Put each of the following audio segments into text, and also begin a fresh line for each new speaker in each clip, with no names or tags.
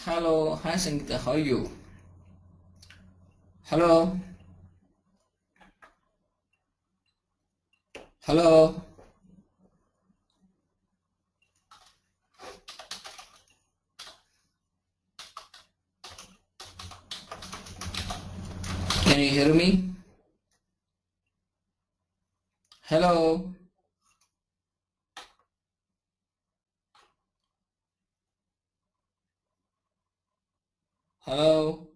Hello, hi Sangeeta, how are you? Hello, hello, can you hear me? Hello, hello,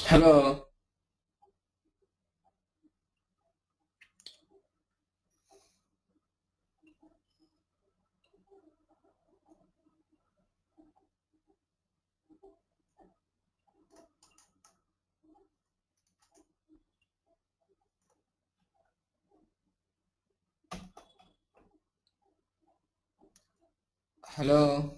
hello, hello,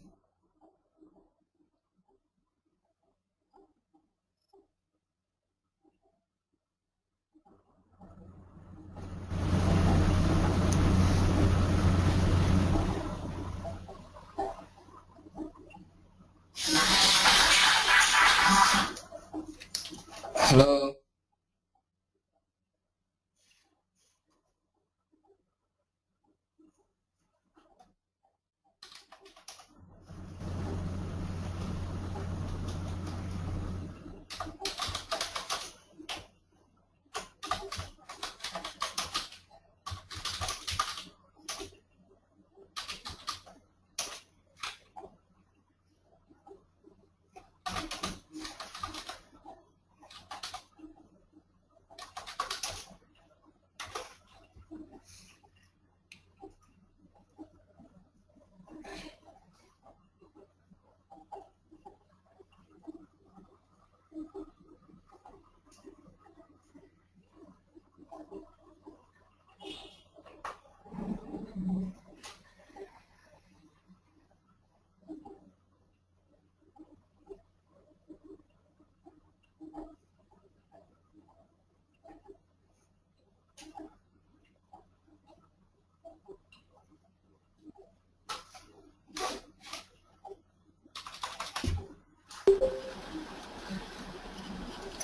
hello,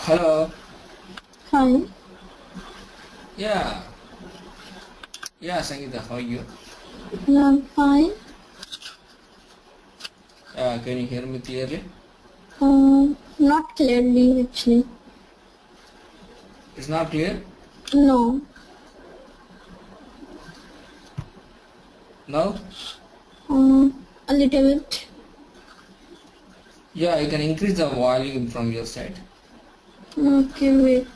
hello,
Hi.
yeah, yeah, Sangeeta, how are you?
Yeah, I'm fine.
Can you hear me clearly?
Not clearly actually.
It's not clear?
No.
No?
A little bit.
Yeah, you can increase the volume from your side.
Okay, wait.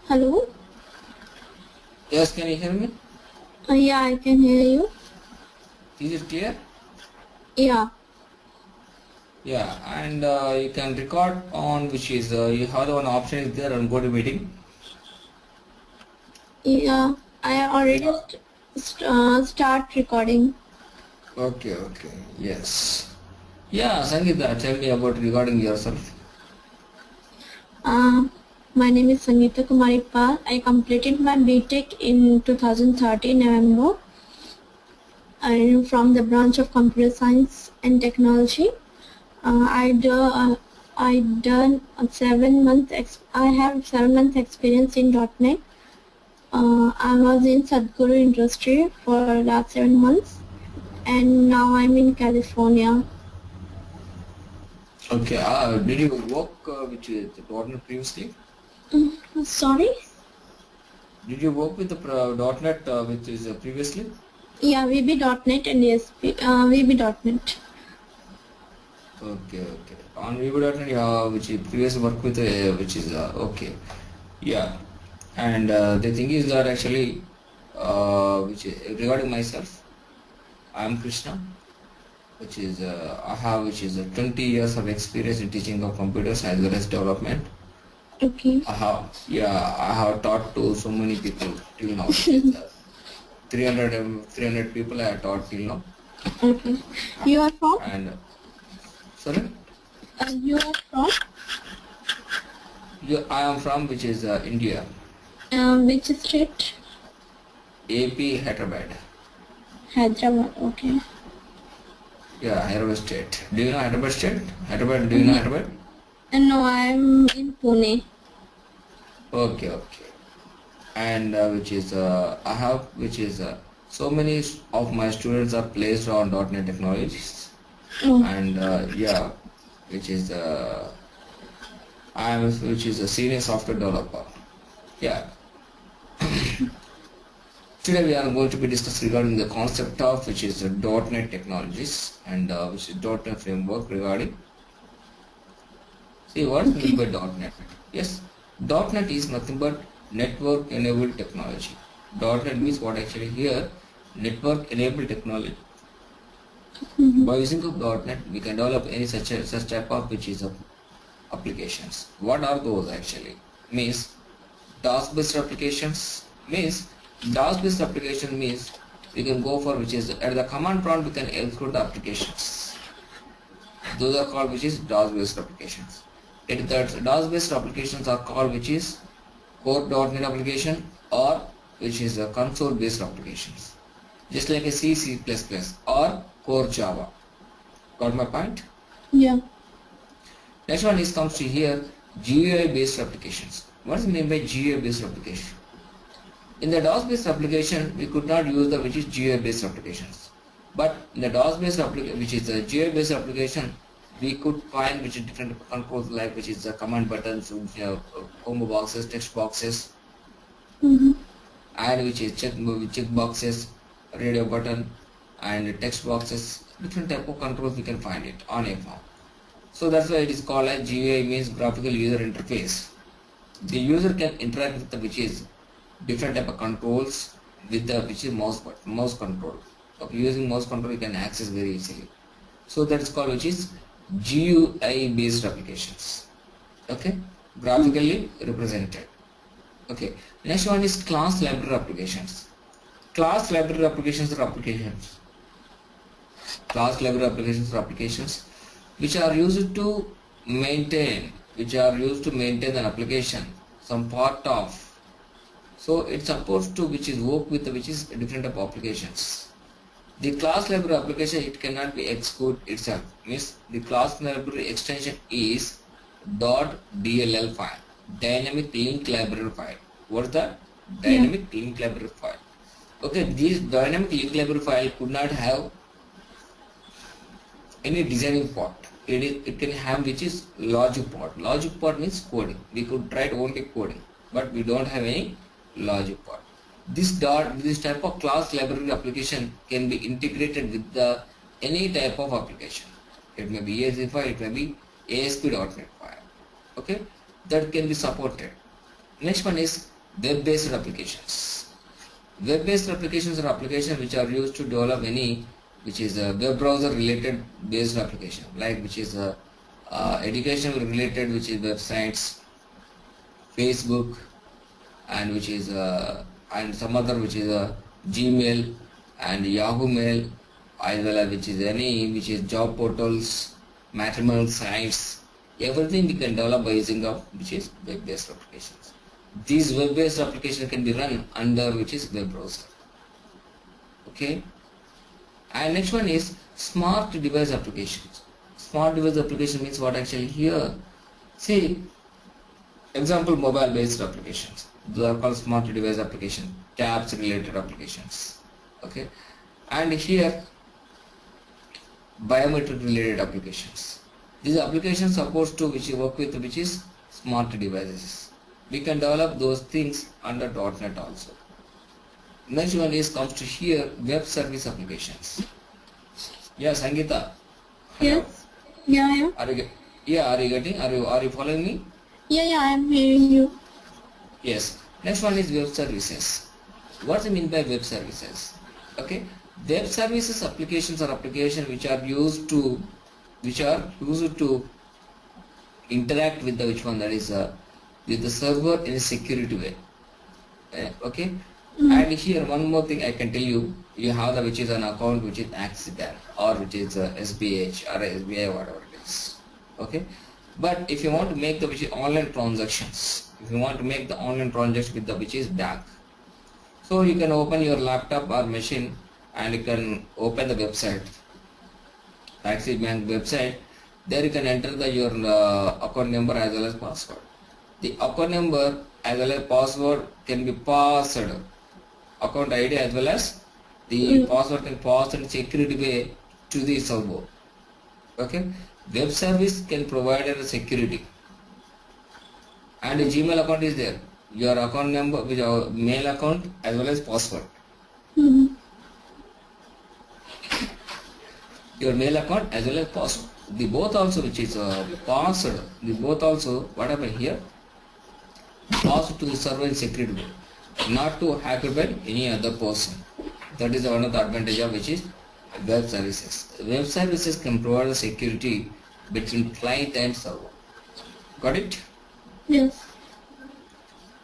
Hello?
Yes, can you hear me?
Yeah, I can hear you.
Is it clear?
Yeah.
Yeah, and you can record on which is you have the one option is there on GoToMeeting.
Yeah. I already
Yeah.
start recording.
Okay, okay. Yes. Yeah, Sangeeta, tell me about regarding yourself.
Uh, my name is Sangeeta Kumari Pal. I completed my BTech in 2013 November. I'm from the branch of computer science and technology. I done a 7 month. I have 7 month experience in .NET. I was in Sadhguru industry for last 7 months, and now I'm in California.
Okay. Did you work with the .NET previously?
Sorry?
Did you work with the .NET which is previously?
Yeah, VB.NET and ESP. VB.NET.
Okay, okay. On VB.NET, yeah, which you previously worked with, which is okay. Yeah. And the thing is that actually, which is, regarding myself, I am Krishna, which is I have which is 20 years of experience in teaching of computers as well as development.
Okay.
I have taught to so many people till now, which is 300 people I have taught till now.
Okay. You are from?
And sorry,
You are from?
I am from which is India,
Which state?
AP Hyderabad.
Hyderabad. Okay.
Yeah, Hyderabad state. Do you know Hyderabad state? Hyderabad. Do you know Hyderabad?
No, I'm in Pune.
Okay, okay. And which is I have which is so many of my students are placed on .NET technologies,
Oh.
and yeah, which is I am which is a senior software developer. Yeah. Today we are going to be discussing regarding the concept of which is .NET technologies and which is .NET framework regarding. See what is meant by .NET? Yes, .NET is nothing but network enabled technology. .NET means what actually here? Network enabled technology. By using of .NET, we can develop any such type of which is applications. What are those actually? Means DOS based applications. Means DOS based application means we can go for which is at the command prompt we can execute the applications. Those are called which is DOS based applications. That DOS based applications are called which is core.NET application or which is a console based applications. Just like a C++ or core Java. Got my point?
Yeah.
Next one is comes to here GUI based applications. What is meant by GUI based application? In the DOS based application we could not use the which is GUI based applications. But in the DOS based application which is a GUI based application we could find which is different controls like which is the command buttons, combo boxes, text boxes, and which is check boxes, radio button, and text boxes. Different type of controls we can find it on a form. So that's why it is called as GUI, means graphical user interface. The user can interact with the which is different type of controls with the which is mouse control. Okay, using mouse control you can access very easily. So that is called which is GUI based applications. Okay, graphically represented. Okay, next one is class library applications. Class library applications are applications. Class library applications are applications which are used to maintain an application, some part of. So it's supposed to which is work with which is different type of applications. The class library application it cannot be execute itself. Means the class library extension is .dll file, dynamic link library file. What is that? Dynamic link library file. Okay, this dynamic link library file could not have any designing part. It can have which is logic part. Logic part means coding. We could write only coding, but we don't have any logic part. This type of class library application can be integrated with the any type of application. It may be ESC file, it may be ASP.NET file. Okay, that can be supported. Next one is web-based applications. Web-based applications are applications which are used to develop any which is a web browser related based application, like which is a educational related which is websites, Facebook, and which is and some other which is a Gmail and Yahoo Mail, as well as which is any which is job portals, matrimonial sites. Everything we can develop by using of which is web-based applications. These web-based applications can be run under which is web browser. Okay. And next one is smart device applications. Smart device application means what actually here? See, example mobile based applications. Those are called smart device application, tabs related applications. Okay, and here biometric related applications. These applications supposed to which you work with which is smart devices. We can develop those things under .NET also. Next one is comes to here web service applications. Yeah, Sangeeta. Hello.
Yes. Yeah.
Are you are you getting? Are you following me?
Yeah. I am hearing you.
Yes. Next one is web services. What do you mean by web services? Okay. Web services applications are applications which are used to interact with the which one that is with the server in a security way. Okay. And here one more thing I can tell you. You have the which is an account which is Axis Bank or which is SBH or SBI whatever it is. Okay. But if you want to make the which is online transactions, if you want to make the online transaction with the which is bank, so you can open your laptop or machine and you can open the website, Axis Bank website. There you can enter your account number as well as password. The account number as well as password can be passed, account ID as well as the password can pass in security way to the server. Okay, web service can provide a security, and a Gmail account is there. Your account number with your mail account as well as password. Your mail account as well as password. The both also which is passed. The both also what happened here? Passed to the server in security way, not to hacked by any other person. That is one of the advantage of which is web services. Web services can provide the security between client and server. Got it?
Yes.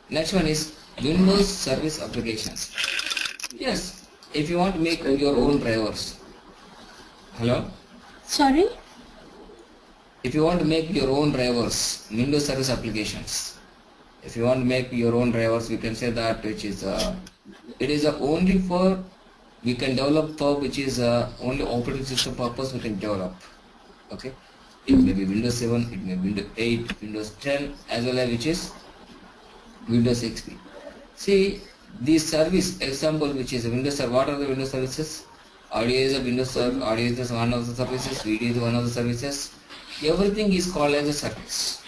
Next one is Windows service applications. Yes, if you want to make your own drivers. Hello?
Sorry?
If you want to make your own drivers, Windows service applications. If you want to make your own drivers, we can say that which is it is only for we can develop for which is only operating system purpose we can develop. Okay, it may be Windows 7, it may be Windows 8, Windows 10 as well as which is Windows XP. See this service example which is Windows. What are the Windows services? Audio is a Windows service. Audio is one of the services. Video is one of the services. Everything is called as a service.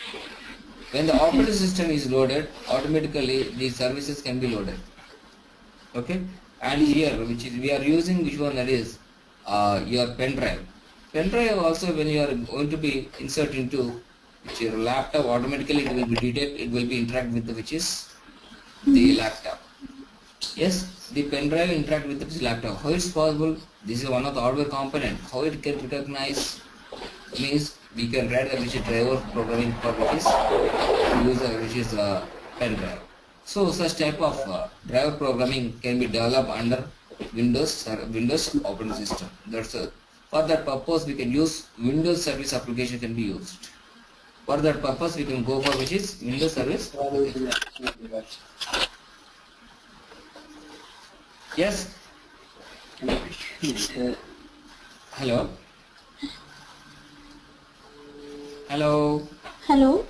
When the operating system is loaded, automatically these services can be loaded. Okay, and here which is we are using which one, that is your pen drive. Pen drive also when you are going to be insert into your laptop, automatically it will be detect, it will be interact with the which is the laptop. Yes, the pen drive interact with the laptop. How it's possible? This is one of the hardware component. How it can recognize means we can write the which is driver programming for which is user which is pen drive. So such type of driver programming can be developed under Windows operating system. That's for that purpose we can use Windows service application can be used. For that purpose we can go for which is Windows service. Yes. Hello. Hello.
Hello?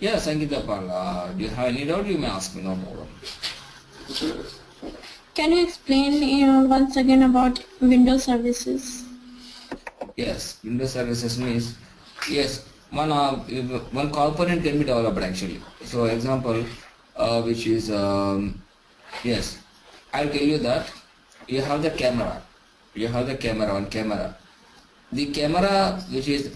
Yeah, Sangeeta Pal, do you have any doubt? You may ask me, no problem.
Can you explain once again about Windows services?
Yes, Windows services means, yes, one component can be developed actually. So example, which is, yes, I'll tell you that you have the camera. You have the camera, one camera. The camera which is,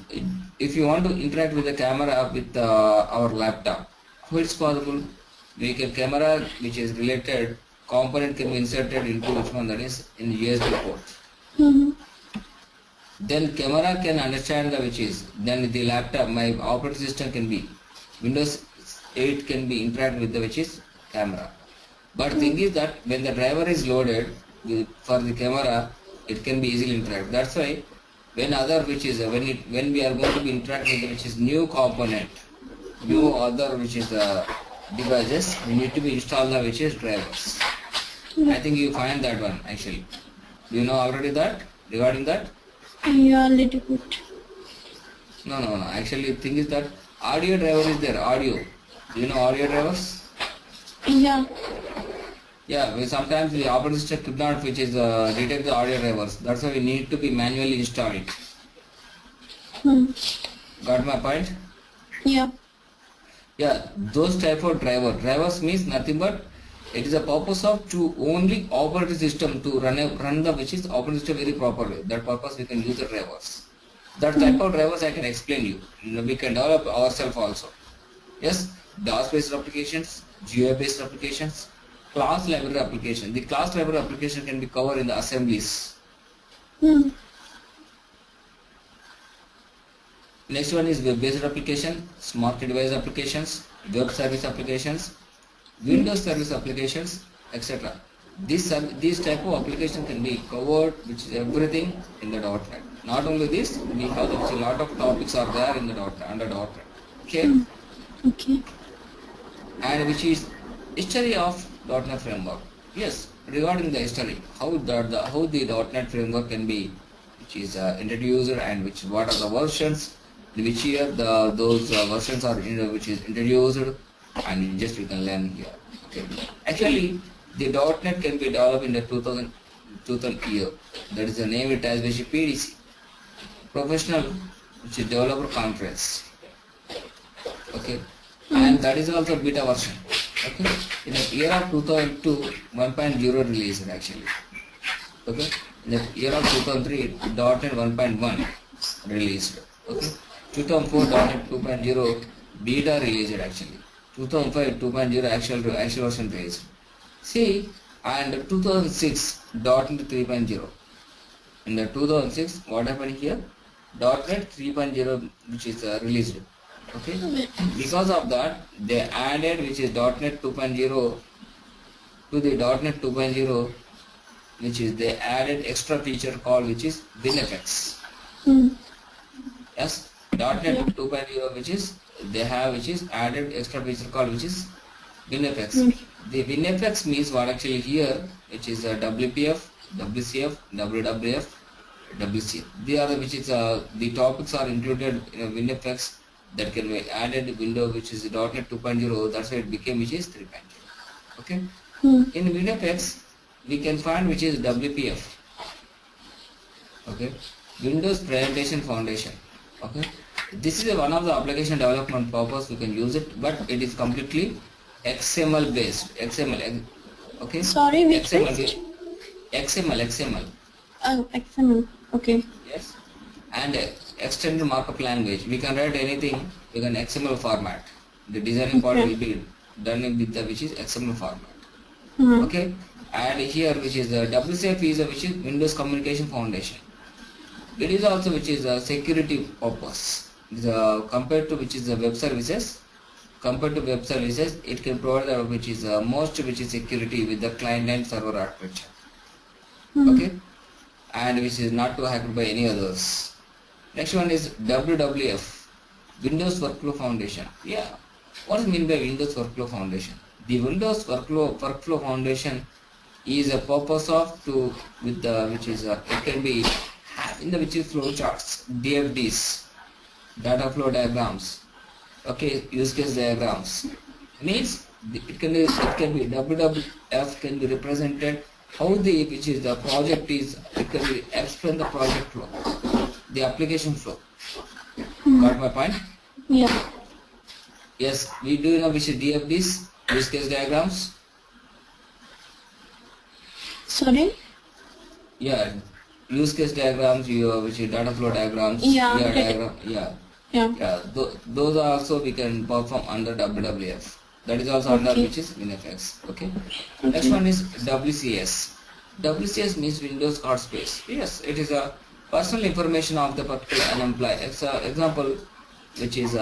if you want to interact with the camera with our laptop, how it's possible? We can camera which is related component can be inserted into which one, that is in USB port. Then camera can understand the which is, then the laptop, my operating system can be, Windows 8 can be interact with the which is camera. But thing is that when the driver is loaded for the camera, it can be easily interact. That's why when other which is when we are going to be interacting with which is new component, new other which is devices, we need to be install the which is drivers. I think you find that one actually. Do you know already that regarding that?
Yeah, little bit.
No. Actually, the thing is that audio driver is there. Audio. Do you know audio drivers?
Yeah.
Yeah. Sometimes the operating system could not, which is detect the audio drivers. That's why we need to be manually installed. Got my point?
Yeah.
Yeah. Those type of drivers means nothing but it is a purpose of to only operate the system to run the which is operating system very properly. That purpose we can use the drivers. That type of drivers I can explain you. We can develop ourselves also. Yes, DOS based applications, GUI based applications, class library application. The class library application can be covered in the assemblies. Next one is web based application, smart device applications, web service applications, Windows service applications, etc. These type of application can be covered, which is everything in the .NET. Not only this, because a lot of topics are there in the .NET, under .NET. Okay.
Okay.
And which is history of .NET framework. Yes, regarding the history, how the .NET framework can be, which is introduced and what are the versions, which year those versions are which is introduced, and just we can learn here. Okay. Actually, the .NET can be developed in the 2000 year. That is the name it as which is PDC, Professional, which is Developer Conference. Okay. And that is also beta version. Okay. In the year of 2002, 1.0 released actually. Okay. In the year of 2003, .NET 1.1 released. Okay. 2004, .NET 2.0 beta released actually. 2005, 2.0 actual version released. See, and 2006, .NET 3.0. In the 2006, what happened here? .NET 3.0 which is released. Okay. Because of that, they added which is .NET 2.0 to the .NET 2.0, which is they added extra feature called which is WinFX. Yes, .NET 2.0 which is they have which is added extra feature called which is WinFX. The WinFX means what actually here, which is WPF, WCF, WWF, WCF. They are which is the topics are included in WinFX that can be added window which is .NET 2.0. That's why it became which is 3.0. Okay. In WinFX we can find which is WPF. Okay. Windows Presentation Foundation. Okay. This is one of the application development purpose we can use it, but it is completely XML based. XML. Okay.
Sorry, which
XML. XML.
Oh, XML. Okay.
Yes. And extended markup language. We can write anything with an XML format. The designing part will be done with the which is XML format. Okay. And here which is the WCF is which is Windows Communication Foundation. It is also which is a security purpose. Compared to which is the web services. Compared to web services, it can provide which is most which is security with the client and server architecture. Okay. And which is not to hacked by any others. Next one is WWF, Windows Workflow Foundation. Yeah, what is mean by Windows Workflow Foundation? The Windows Workflow Foundation is a purpose of to with the which is it can be in the which is flow charts, DFDs, data flow diagrams. Okay, use case diagrams means it can be WWF can be represented. How the which is the project is, it can be explain the project flow, the application flow. Got my point?
Yeah.
Yes, we do know which is DFDs, use case diagrams.
Sorry?
Yeah, use case diagrams, which is data flow diagrams.
Yeah.
Those are also we can perform under WWF. That is also under which is WinFX. Okay. Next one is WCS. WCS means Windows Card Space. Yes, it is a personal information of the particular employee. Example, which is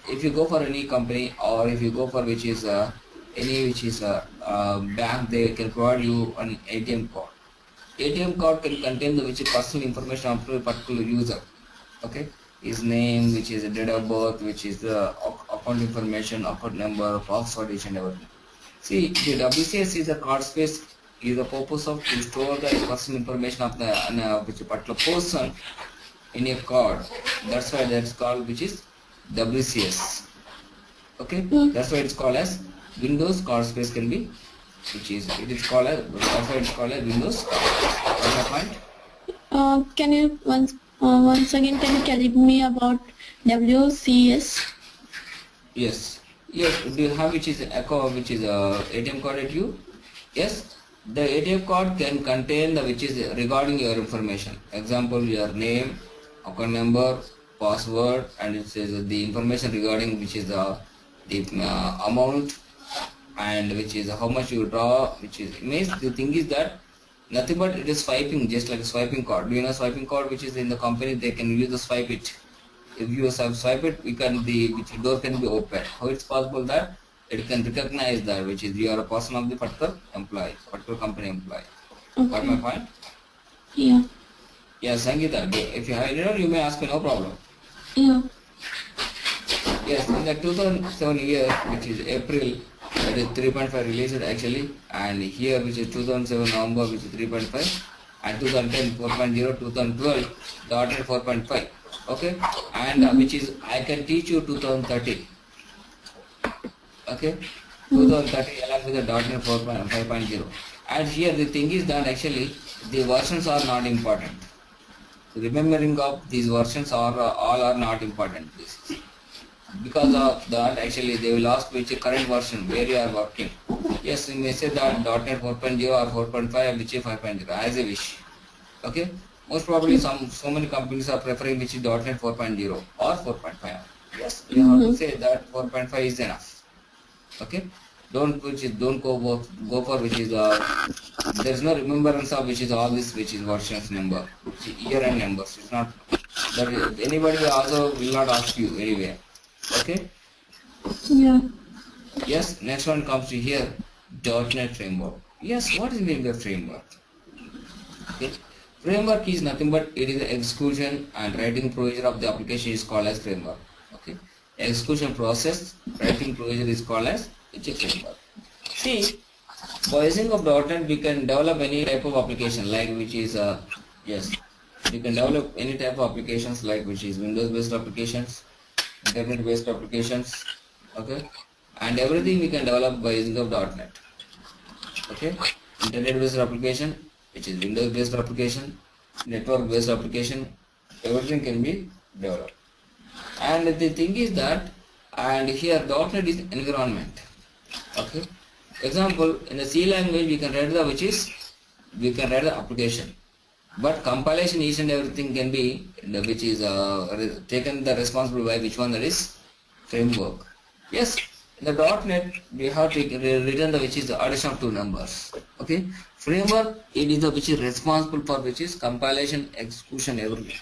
if you go for any company or if you go for which is any which is bank, they can provide you an ATM card. ATM card can contain the which is personal information of a particular user. Okay. His name, which is a date of birth, which is the account information, account number, password, each and everything. See, the WCS is a card space is the purpose of to store the personal information of the which particular person in a card. That's why that's called which is WCS. Okay, that's why it's called as Windows card space can be, which is it is called as, that's why it's called as Windows card. Got my point?
Can you once again can you tell me about WCS?
Yes. Yes. Do you have which is echo which is ATM card at you? Yes. The ATM card can contain the which is regarding your information. Example, your name, account number, password, and it says the information regarding which is the amount and which is how much you draw, which is means the thing is that nothing but it is swiping, just like a swiping card. Do you know swiping card which is in the company they can use the swipe it. If you swipe it, we can the which door can be open. How it's possible that it can recognize that which is you are a person of the particular employee, particular company employee.
Okay.
Got my point?
Yeah.
Yes, Sangeeta. If you have any doubt, you may ask me, no problem.
Yeah.
Yes, in the 2007 year, which is April, that is 3.5 released actually, and here which is 2007 November, which is 3.5, and 2010 4.0, 2012 .NET 4.5. Okay, and which is I can teach you 2030. Okay, 2030 along with the .NET 4.5.0. And here the thing is that actually the versions are not important. Remembering of these versions are all are not important. Because of that actually they will ask which current version where you are working. Yes, you may say that .NET 4.0 or 4.5 which is 5.0 as a wish. Okay, most probably so many companies are preferring which is .NET 4.0 or 4.5. Yes, you have to say that 4.5 is enough. Okay, don't go for which is there is no remembrance of which is all this which is versions number, year and numbers. It's not that anybody also will not ask you anywhere. Okay.
Yeah.
Yes. Next one comes to here .NET framework. Yes. What is mean by framework? Okay. Framework is nothing but it is the execution and writing procedure of the application is called as framework. Okay. Execution process, writing procedure is called as it's a framework. See, by using of .NET we can develop any type of application like which is yes, we can develop any type of applications like which is Windows based applications, internet based applications, okay, and everything we can develop by using of .NET. Okay, internet based application, which is Windows based application, network based application, everything can be developed. And the thing is that, and here .NET is environment. Okay, example in the C language we can write the which is we can write the application, but compilation each and everything can be which is taken the responsible by which one, that is framework. Yes, in the .NET we have to written the which is the addition of two numbers. Okay, framework it is the which is responsible for which is compilation, execution, everything.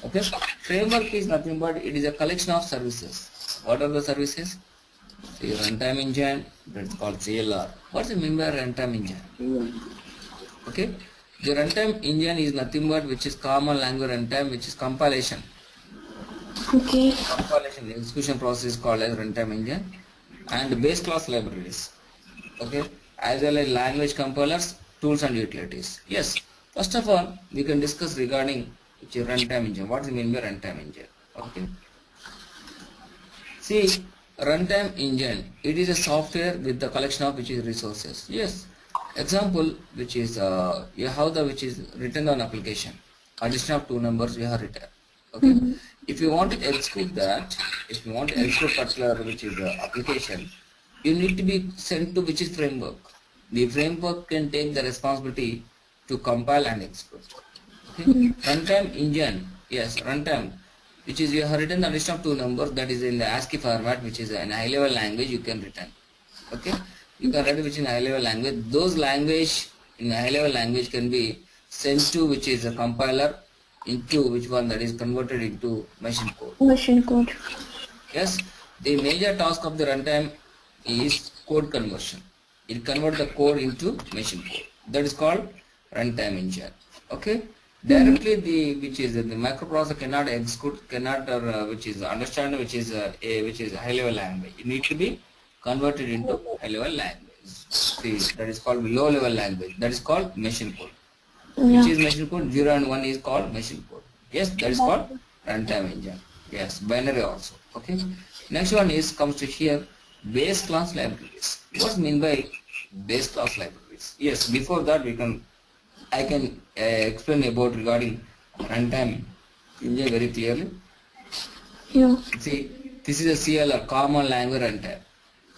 Okay, framework is nothing but it is a collection of services. What are the services? See, runtime engine, that's called CLR. What's the mean by runtime engine? Okay, the runtime engine is nothing but which is common language runtime, which is compilation.
Okay.
Compilation execution process is called as runtime engine, and base class libraries. Okay, as well as language compilers, tools and utilities. Yes, first of all we can discuss regarding which is runtime engine. What do you mean by runtime engine? Okay. See, runtime engine, it is a software with the collection of which is resources. Yes. Example, which is you have the which is written on application. Addition of two numbers you have written. Okay. If you want to execute that, if you want to execute particular which is the application, you need to be sent to which is framework. The framework can take the responsibility to compile and execute. Okay. Runtime engine, yes, runtime, which is you have written the list of two numbers that is in the ASCII format, which is in high level language you can return. Okay, you can write which in high level language. Those language in high level language can be sent to which is a compiler into which one that is converted into machine code.
Machine code.
Yes, the major task of the runtime is code conversion. It converts the code into machine code. That is called runtime engine. Okay. Directly the which is the microprocessor cannot execute, cannot which is understand which is a which is high level language. It needs to be converted into high level language. See, that is called low level language. That is called machine code.
Yeah.
Which is machine code? 0 and 1 is called machine code. Yes, that is called runtime engine. Yes, binary also. Okay. Next one is comes to here base class libraries. What's mean by base class libraries? Yes, before that I can explain about regarding runtime engine very clearly.
Yeah.
See, this is a CLR, common language runtime.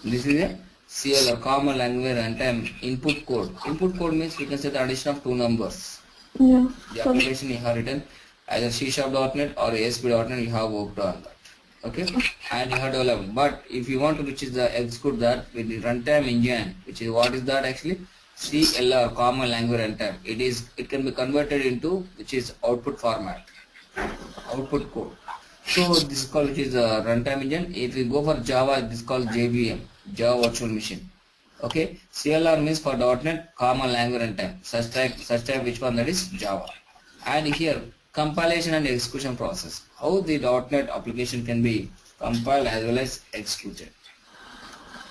This is a CLR, common language runtime input code. Input code means we can say the addition of two numbers.
Yeah.
The application you have written either C#.NET or ASP.NET, you have worked on that. Okay, and you have developed. But if you want to, which is the execute that with the runtime engine, which is what is that actually? CLR, common language runtime. It can be converted into which is output format, output code. So this is called which is a runtime engine. If we go for Java, this is called JVM, Java Virtual Machine. Okay, CLR means for .NET common language runtime. Such type which one, that is Java. And here compilation and execution process. How the .NET application can be compiled as well as executed.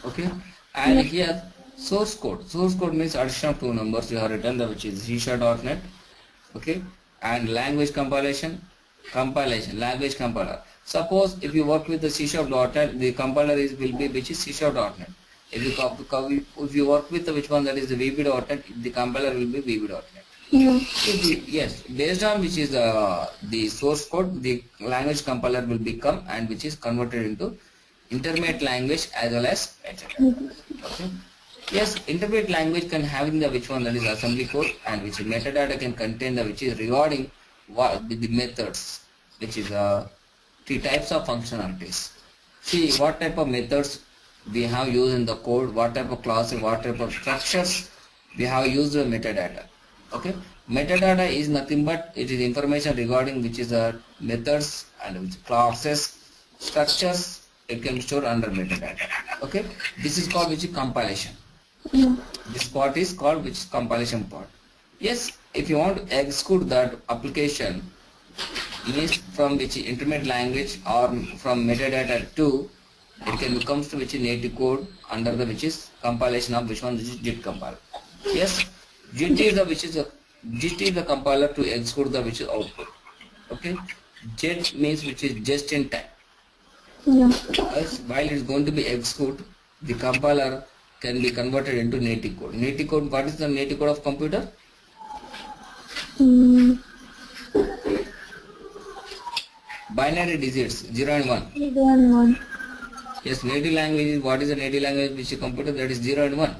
Okay, and here source code. Source code means addition of two numbers you have written, which is C#.NET. Okay, and language compilation. Language compiler. Suppose if you work with the C#.NET, the compiler will be which is C#.NET. If you work with which one, that is the VB.NET, the compiler will be VB.NET.
Yeah.
So yes, based on which is the source code, the language compiler will become and which is converted into intermediate language as well as metadata. Okay. Yes, intermediate language can having the which one, that is assembly code, and which metadata can contain the which is regarding what the methods, which is three types of functionalities. See what type of methods we have used in the code, what type of classes, what type of structures we have used the metadata. Okay, metadata is nothing but it is information regarding which is methods and which classes, structures. It can be stored under metadata. Okay, this is called which is compilation.
Yeah.
This part is called which is compilation part. Yes, if you want to execute that application, means from which intermediate language or from metadata to, it can becomes to which is native code under the which is compilation of which one, which is JIT compiler. Yes, JIT is the compiler to execute the which is output. Okay, JIT means which is just in time.
Yeah.
As while it is going to be executed, the compiler can be converted into native code. Native code, what is the native code of computer? Binary digits 0 and 1.
0 and 1.
Yes, native language is what is the native language which is computer, that is 0 and 1.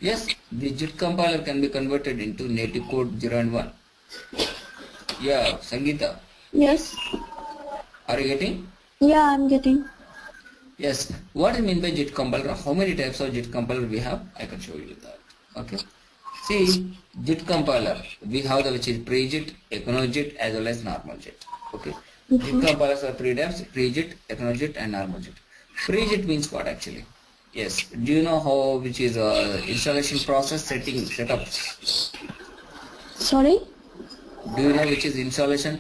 Yes, the JIT compiler can be converted into native code 0 and 1. Yeah, Sangeeta.
Yes.
Are you getting?
Yeah, I'm getting.
Yes. What do you mean by JIT compiler? How many types of JIT compiler we have? I can show you that. Okay. See, JIT compiler, we have the which is pre-JIT, econo-JIT as well as normal JIT. Okay. JIT compilers are three types: pre-JIT, econo-JIT and normal JIT. Pre-JIT means what actually? Yes. Do you know how which is installation process setup?
Sorry?
Do you know which is installation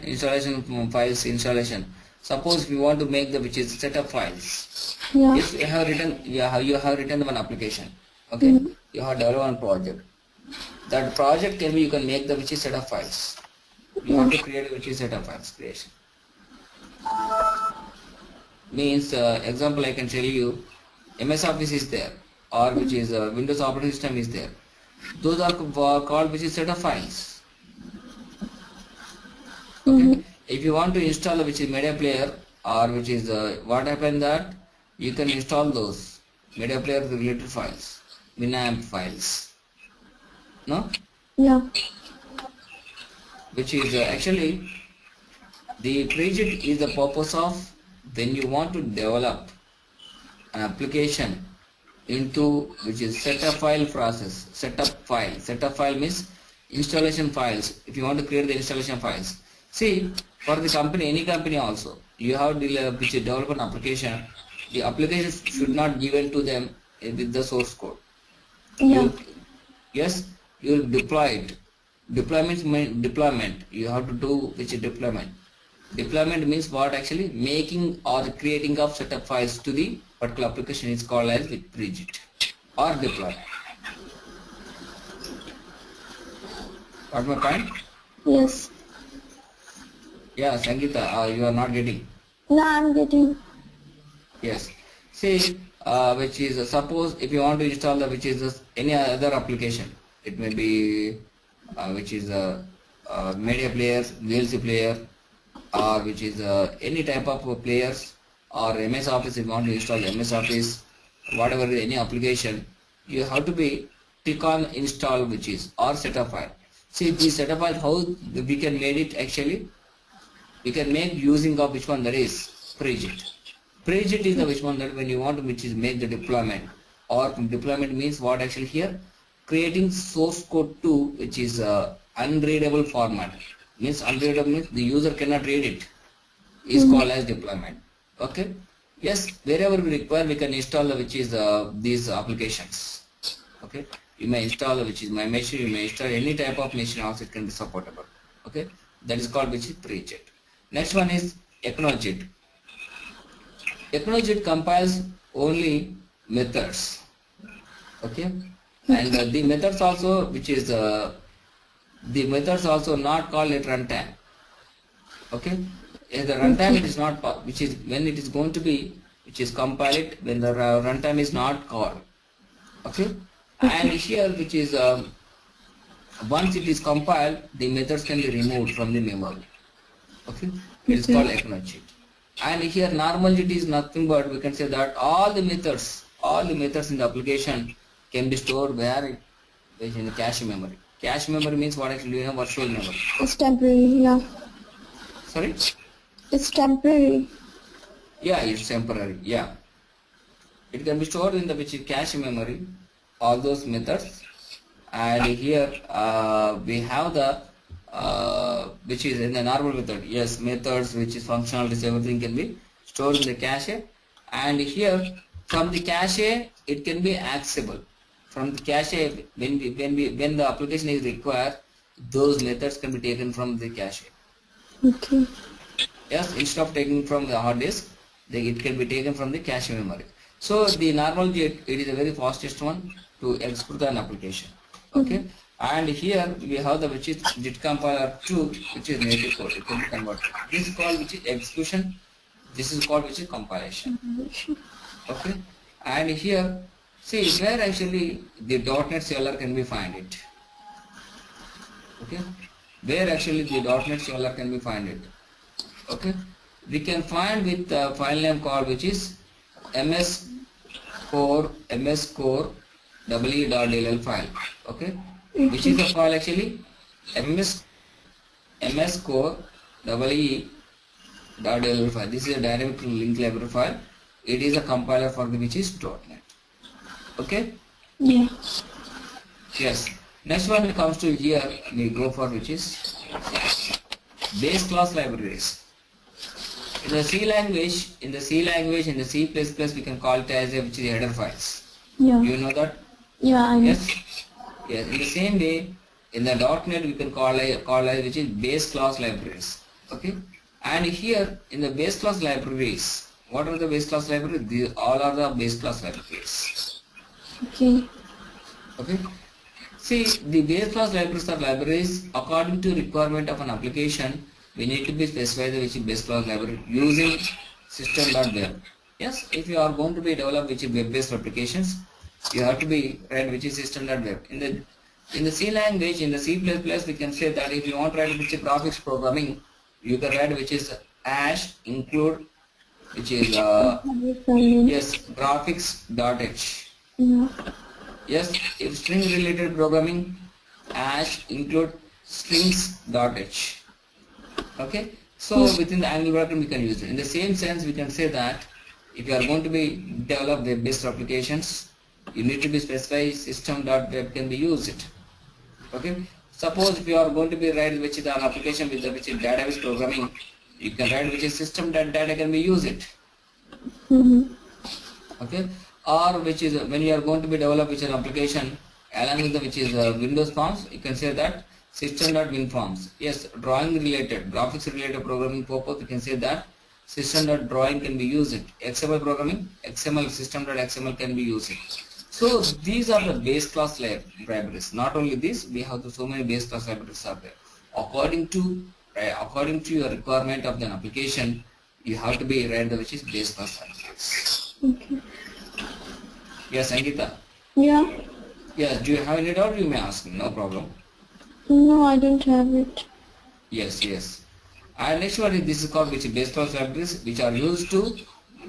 files installation? Suppose we want to make the which is setup files.
Yeah.
If you have written you have written one application. Okay. You have developed one project. That project can be you can make the which is setup files. You have to create which is setup files creation. Means example I can tell you, MS Office is there, or which is Windows operating system is there. Those are called which is setup files. Okay. If you want to install which is media player or which is what happened that you can install those media player related files, Winamp files. No?
Yeah.
Which is actually the pre-JIT is the purpose of when you want to develop an application into which is setup file process. Setup file means installation files. If you want to create the installation files, see for the company, any company also, you have which is develop an application. The application should not given to them with the source code.
Yeah.
Yes, you will deploy it. Deployment means deployment. You have to do which is deployment. Deployment means what actually making or creating of setup files to the particular application is called as with pre-JIT or deployment. Got my point?
Yes.
Yeah, Sangeeta, you are not getting.
No, I'm getting.
Yes. See, which is suppose if you want to install the which is any other application, it may be which is media player, VLC player, or which is any type of players, or MS Office. If you want to install MS Office, whatever any application, you have to be click on install, which is or setup file. See, the setup file, how we can make it actually. We can make using of which one, that is Pregit. Pregit is the which one that when you want to which is make the deployment, or deployment means what actually here, creating source code to which is unreadable format, means unreadable means the user cannot read it, is called as deployment. Okay, yes, wherever we require we can install which is these applications. Okay, you may install which is my machine, you may install any type of machine also, it can be supportable. Okay, that is called which is Pregit. Next one is Ecnogit. Ecnogit compiles only methods. Okay, and the methods also which is the methods also not called at runtime. Okay, at the runtime it is not, which is when it is going to be which is compiled when the runtime is not called. Okay, and here which is once it is compiled, the methods can be removed from the memory. Okay, it is called Ecnogit. And here normalJIT is nothing but we can say that all the methods in the application can be stored where in the cache memory. Cache memory means what actually you have virtual memory.
It's temporary, yeah.
Sorry?
It's temporary.
Yeah, it's temporary. Yeah. It can be stored in the which is cache memory, all those methods. And here we have the which is in the normal method. Yes, methods which is functionalities, everything can be stored in the cache. And here from the cache it can be accessible. From the cache when the application is required, those methods can be taken from the cache.
Okay.
Yes, instead of taking from the hard disk, it can be taken from the cache memory. So the normal JIT, it is a very fastest one to execute an application. Okay, and here we have the which is JIT compiler 2, which is native code. It can be converted. This is called which is execution. This is called which is compilation. Okay, and here see where actually the .NET CLR can be find it. Okay, where actually the .NET CLR can be find it. Okay, we can find with the file name called which is mscore ee.dll file. Okay, which is the file actually mscore ee.dll file. This is a dynamic link library file. It is a compiler for the which is .NET. Okay.
Yeah.
Yes. Next one comes to here. We go for which is base class libraries. In the C language, in the C++, we can call it as a which is header files.
Yeah.
You know that?
Yeah, I know.
Yes. Yes. In the same way, in the .NET we can call which is base class libraries. Okay. And here in the base class libraries, what are the base class libraries? These all are the base class libraries.
Okay.
Okay. See, the base class libraries are libraries according to requirement of an application. We need to be specified which is base class library using system.web. Yes, if you are going to be develop which is web-based applications, you have to be write which is system.web. In the C language, in the C++, we can say that if you want to write which is graphics programming, you can write which is hash include which is yes graphics.h.
Yeah.
Yes, if string related programming, hash include strings.h. Okay, so within the angle bracket we can use it. In the same sense, we can say that if you are going to be develop web-based applications, you need to be specify system.web can be used. Okay, suppose if you are going to be write which is an application with the which is database programming, you can write which is system.data can be used. Okay, or which is when you are going to be develop which is an application along with the which is Windows forms, you can say that system.winforms. Yes, drawing related, graphics related programming purpose, you can say that system.drawing can be used. XML programming, XML system.xml can be used. So these are the base class libraries. Not only this, we have so many base class libraries are there. According to your requirement of the application, you have to be write the which is base class libraries.
Okay.
Yes, Angita.
Yeah.
Yes. Do you have any doubt? You may ask me. No problem.
No, I don't have it.
Yes, yes. And next one is this is called which is base class libraries, which are used to,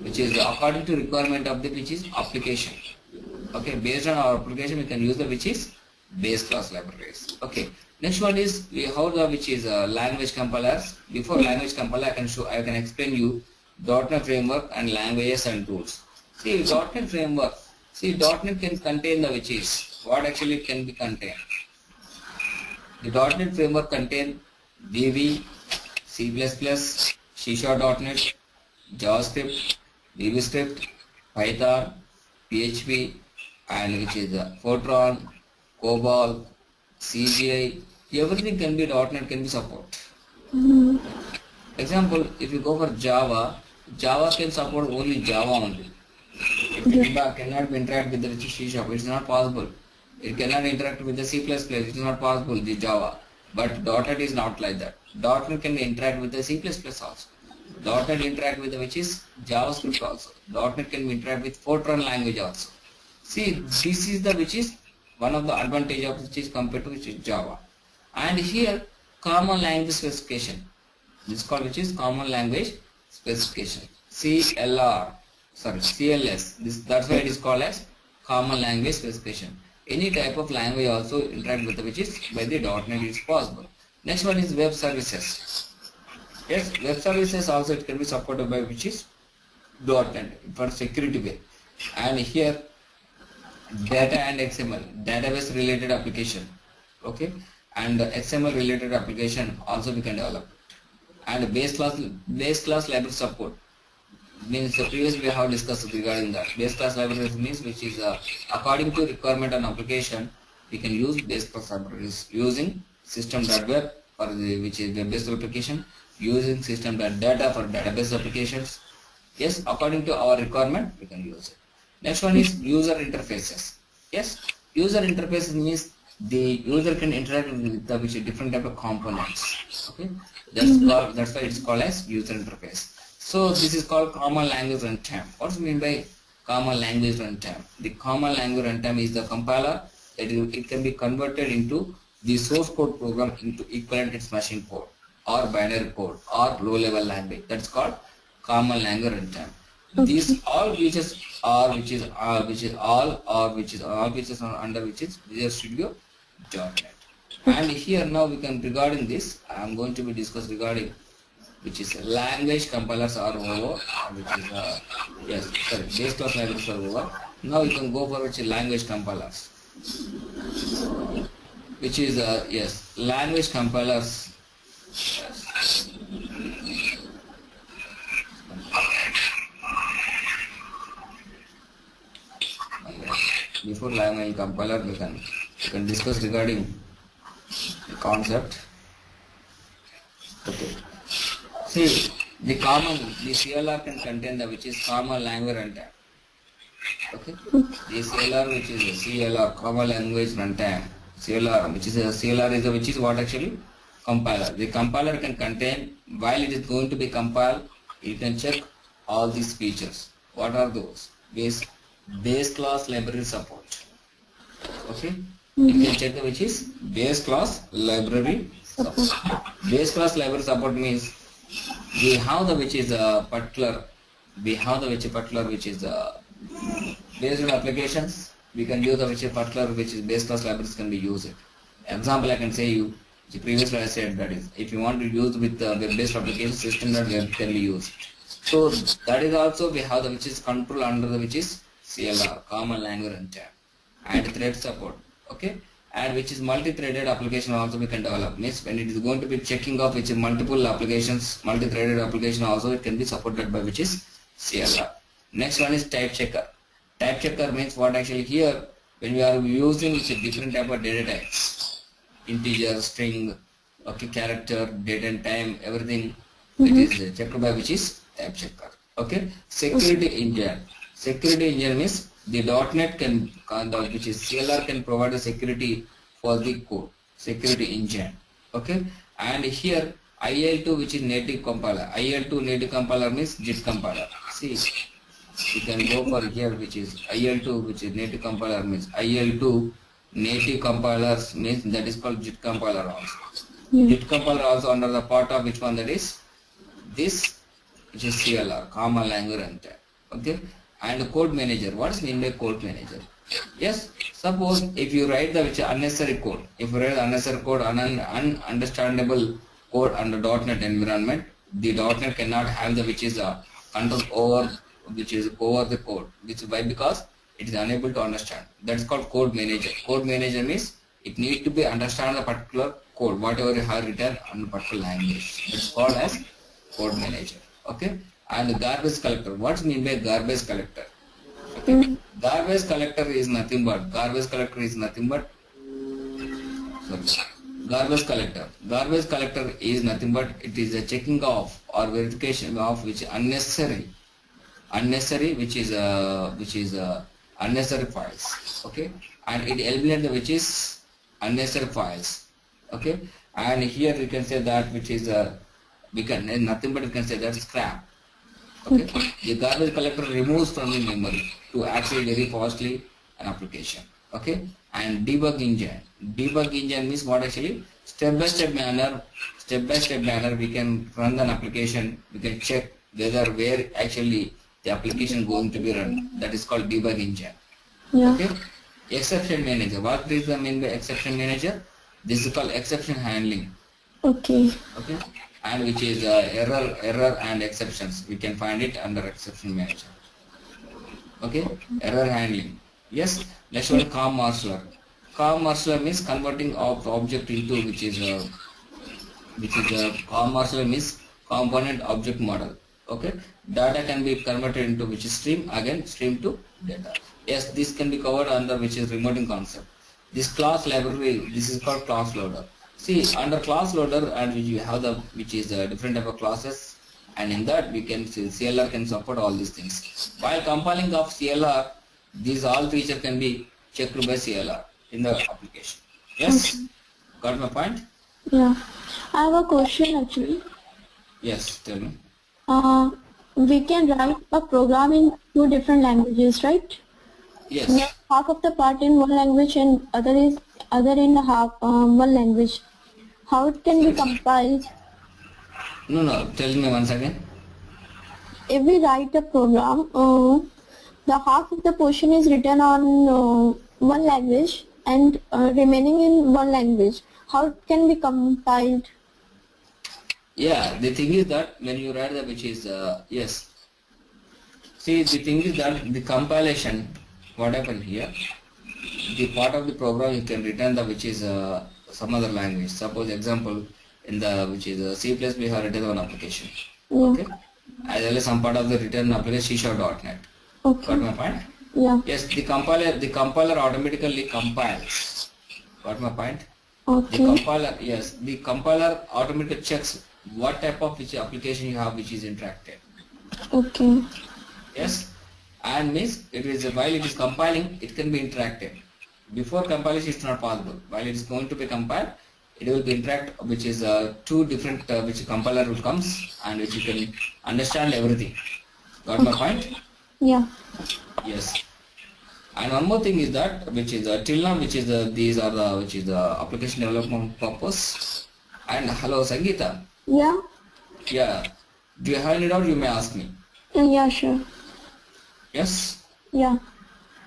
which is according to requirement of the which is application. Okay, based on our application, we can use the which is base class libraries. Okay. Next one is we have the which is language compilers. Before language compiler, I can explain you .NET framework and languages and tools. See .NET framework. See .NET can contain the which is what actually can be contained. The .NET framework contain VB, C++, C#.NET, JavaScript, VBScript, Python, PHP, and which is Fortran, COBOL, CGI. Everything can be .NET can be support. Example, if you go for Java, Java can support only Java only. It cannot be interact with the C#. It's not possible. It cannot interact with the C++. It is not possible. The Java. But .NET is not like that. .NET can interact with the C++ also. .NET interact with the which is JavaScript also. .NET can interact with Fortran language also. See, this is the which is one of the advantage of which is compared to which is Java. And here common language specification. This is called which is common language specification. CLS. That's why it is called as common language specification. Any type of language also interact with the which is by the .NET is possible. Next one is web services. Yes, web services also it can be supported by which is .NET for security way. And here data and XML, database related application. Okay, and XML related application also we can develop. And base class library support means previously we have discussed regarding that. Base class libraries means which is according to requirement and application we can use base class libraries using system.web for the which is web based application, using system.data for database applications. Yes, according to our requirement we can use it. Next one is user interfaces. Yes, user interfaces means the user can interact with the which is different type of components. Okay, that's why it's called as user interface. So this is called common language runtime. What do you mean by common language runtime? The common language runtime is the compiler that it can be converted into the source code program into equivalent its machine code or binary code or low level language. That's called common language runtime. Okay. These all features are under which is Visual Studio .NET. And here now we can regarding this I am going to be discussed regarding which is language compilers are over, which is base class libraries are over. Now you can go for which is language compilers, which is language compilers. Yes. Before language compiler we can discuss regarding the concept. Okay. See, the CLR can contain the which is common language runtime. Okay. The CLR which is a CLR, common language runtime. CLR which is what actually compiler. The compiler can contain, while it is going to be compiled, you can check all these features. What are those? Base class library support. Okay. You can check the which is base class library support. Base class library support means we have the which is particular which is based on applications. We can use the which is particular which is base class libraries can be used. Example I can say you previously I said that is if you want to use with the web based application system that web can be used. So that is also we have the which is control under the which is CLR, common language runtime, and thread support. Okay, and which is multi-threaded application also we can develop. Means when it is going to be checking of which is multiple applications, multi-threaded application also it can be supported by which is CLR. Next one is type checker. Type checker means what actually here when we are using which is different type of data types, integer, string, okay, character, date and time, everything it is checked by which is type checker. Okay, security engine. Security engine means the .NET can, which is CLR can provide a security for the code, security engine. Okay, and here IL2 which is native compiler. IL2 native compiler means JIT compiler. See, you can go for here which is IL2 which is native compiler means IL2 native compilers means that is called JIT compiler also. JIT compiler also under the part of which one, that is this, which is CLR, common language runtime. Okay, and code manager. What is mean by code manager? Yes, suppose if you write the which unnecessary code, if you write unnecessary code, ununderstandable code under .NET environment, the .NET cannot have the which is control over the code. Which why? Because it is unable to understand. That's called code manager. Code manager means it needs to be understand the particular code, whatever you have written on a particular language. It's called as code manager. Okay, and garbage collector. What's mean by garbage collector? Okay. Garbage collector is nothing but Garbage collector is nothing but it is a checking of or verification of which unnecessary which is unnecessary files. Okay, and it eliminates which is unnecessary files. Okay, and here we can say that which is nothing but we can say that scrap. Okay. The garbage collector removes from the memory to access very fastly an application. Okay, and debug engine. Debug engine means what? Actually step by step manner we can run an application. We can check whether where actually the application going to be run. That is called debug engine.
Yeah.
Okay, exception manager. What is the mean by exception manager? This is called exception handling.
Okay.
Okay, and which is error and exceptions. We can find it under exception manager. Okay, error handling. Yes, next one, COM marshaller. COM marshaller means converting of object into which is COM marshaller means component object model. Okay, data can be converted into which is stream, again stream to data. Yes, this can be covered under which is remoting concept. This class library, this is called class loader. See, under class loader and which you have the which is different type of classes, and in that we can see CLR can support all these things. While compiling of CLR, these all features can be checked by CLR in the application. Yes, got my point?
Yeah. I have a question actually.
Yes, tell me.
We can write a program in two different languages, right?
Yes.
Half of the part in one language and other in one language. How it can be compiled?
No, tell me once again.
If we write a program, the half of the portion is written on one language and remaining in one language. How it can be compiled?
Yeah, the thing is that when you write the which is yes. See, the thing is that the compilation, what happened here, the part of the program you can return the which is some other language. Suppose example in the which is C++ we have written one application. Okay, as well as some part of the written application C#.NET.
Okay.
Got my point?
Yeah.
Yes, the compiler automatically compiles. Got my point?
Okay.
The compiler automatically checks what type of which application you have which is interacted.
Okay.
Yes, and means it is while it is compiling, it can be interacted. Before compilation, it's not possible. While it is going to be compiled, it will be interact, which is two different which compiler will comes and which you can understand everything. Got my point?
Yeah.
Yes. And one more thing is that which is till now which is these are the which is the application development purpose. And hello Sangeeta.
Yeah.
Yeah. Do you have any doubt? You may ask me.
Yeah, sure.
Yes.
Yeah.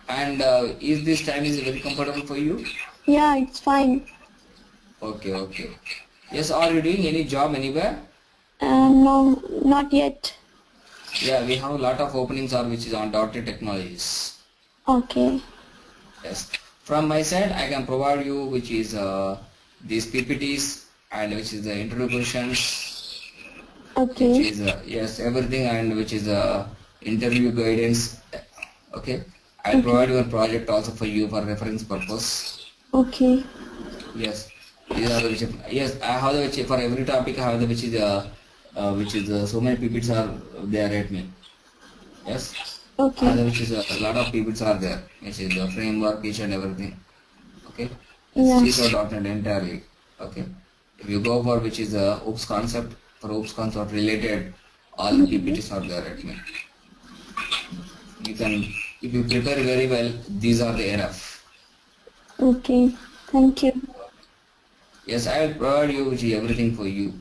And is this time is very comfortable for you?
Yeah, it's fine.
Okay. Yes. Are you doing any job anywhere?
No, not yet.
Yeah, we have a lot of openings are which is on .NET technologies.
Okay.
Yes. From my side, I can provide you which is these PPTs and which is the interview questions.
Okay.
Which is yes, everything, and which is interview guidance. Okay. I'll provide you a project also for you for reference purpose.
Okay.
Yes. These are the which, yes, I have the which for every topic I have the which is so many PPTs are there at me. Yes.
Okay.
which is a lot of PPTs are there, which is the framework, each and everything. Okay, it's
Yeah.
C#.NET entirely. Okay, if you go for which is a OOPS concept, for OOPS concept related, all the PPTs are there at me. You can, if you prepare very well, these are the enough.
Okay. Thank you.
Yes, I will provide you which is everything for you.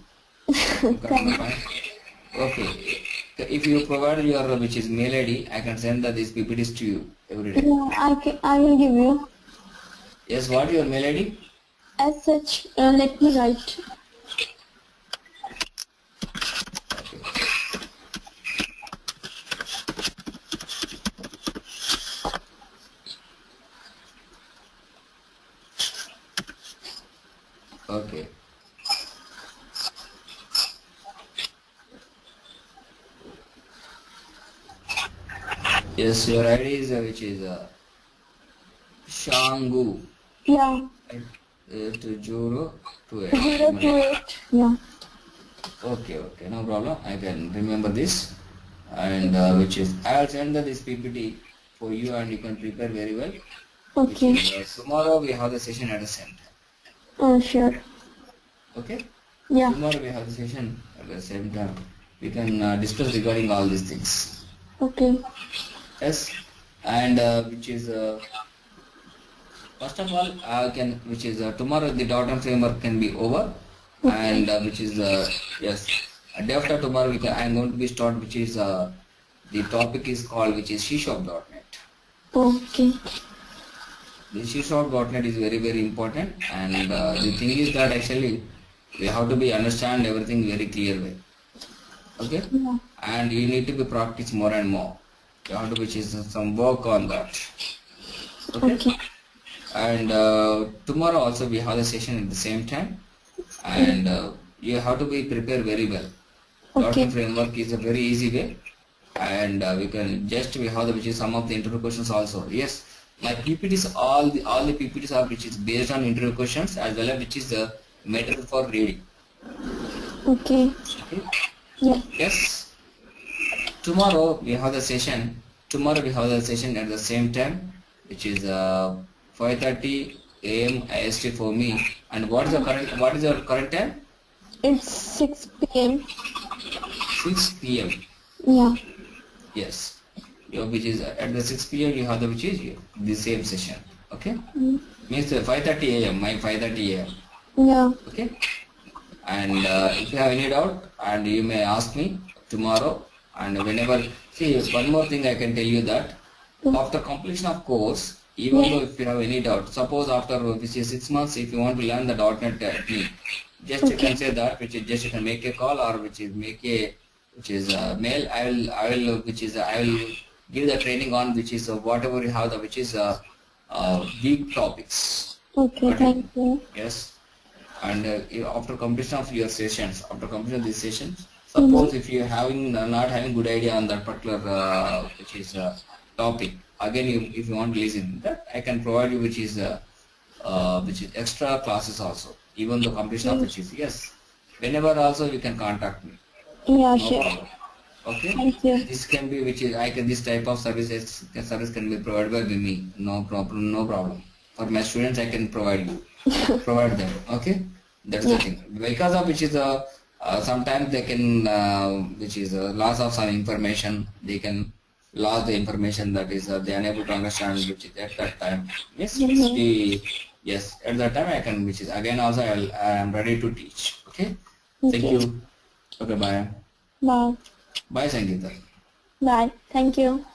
You got my point? Okay. If you provide your which is mail ID, I can send these PPTs to you every day.
Yeah, I will give you.
Yes, what your mail ID?
As such, let me write.
Okay. Okay. Yes, your ID is which is Shangu
Yeah.
at 028.
028. Yeah.
Okay, okay, no problem. I can remember this, and which is I will send this PPT for you, and you can prepare very well. Which
Okay.
is tomorrow we have the session at the same time.
Oh, sure.
Okay.
Yeah.
Tomorrow we have the session at the same time. We can discuss regarding all these things.
Okay.
Yes, and which is first of all, which is tomorrow the .NET framework can be over,
Okay.
and which is yes, day after tomorrow I am going to be start, which is the topic is called which is C#.NET.
Okay.
The C#.NET is very important, and the thing is that actually we have to be understand everything very clear way. Okay,
Yeah.
and you need to be practice more and more. You have to which is some work on that. Okay. And tomorrow also we have a session at the same time, and you have to be prepared very well.
Okay.
.NET framework is a very easy way, and we can just we have which is some of the interview questions also. Yes, my PPTs all the PPTs are which is based on interview questions as well as which is the material for reading.
Okay.
Okay.
Yeah.
Yes. Tomorrow we have the session. Tomorrow we have the session at the same time, which is 5:30 a.m. IST for me. And what is the current? What is your current time?
It's 6 p.m.
6 p.m.
Yeah.
Yes. Which is at the 6 p.m. you have the which is the same session. Okay. Means 5:30 a.m. My 5:30 a.m.
Yeah.
Okay. And if you have any doubt, and you may ask me tomorrow. And whenever, see, one more thing I can tell you that after completion of course, even though if you have any doubt, suppose after which is 6 months, if you want to learn the .NET technique, just you can say that, which is just you can make a call or which is make a which is mail. I will which is I will give the training on which is whatever you have the which is weak topics.
Okay. Thank you.
Yes. And after completion of your sessions, after completion of these sessions, suppose if you having not having good idea on that particular which is topic, again if you want to listen that, I can provide you which is extra classes also, even the completion of which is yes. Whenever also you can contact me.
Yeah,
No
sure.
problem. Okay.
Thank you.
This can be which is this type of service can be provided by me. No problem. No problem. For my students, I can provide them. Okay. That's the thing. Because of which is sometimes they can which is loss of some information. They can lose the information that is they are unable to understand which is at that time. Yes. Yes. At that time I can which is again also I am ready to teach. Okay. Thank you. Okay. Bye.
Bye.
Bye, Sangeeta.
Bye. Thank you.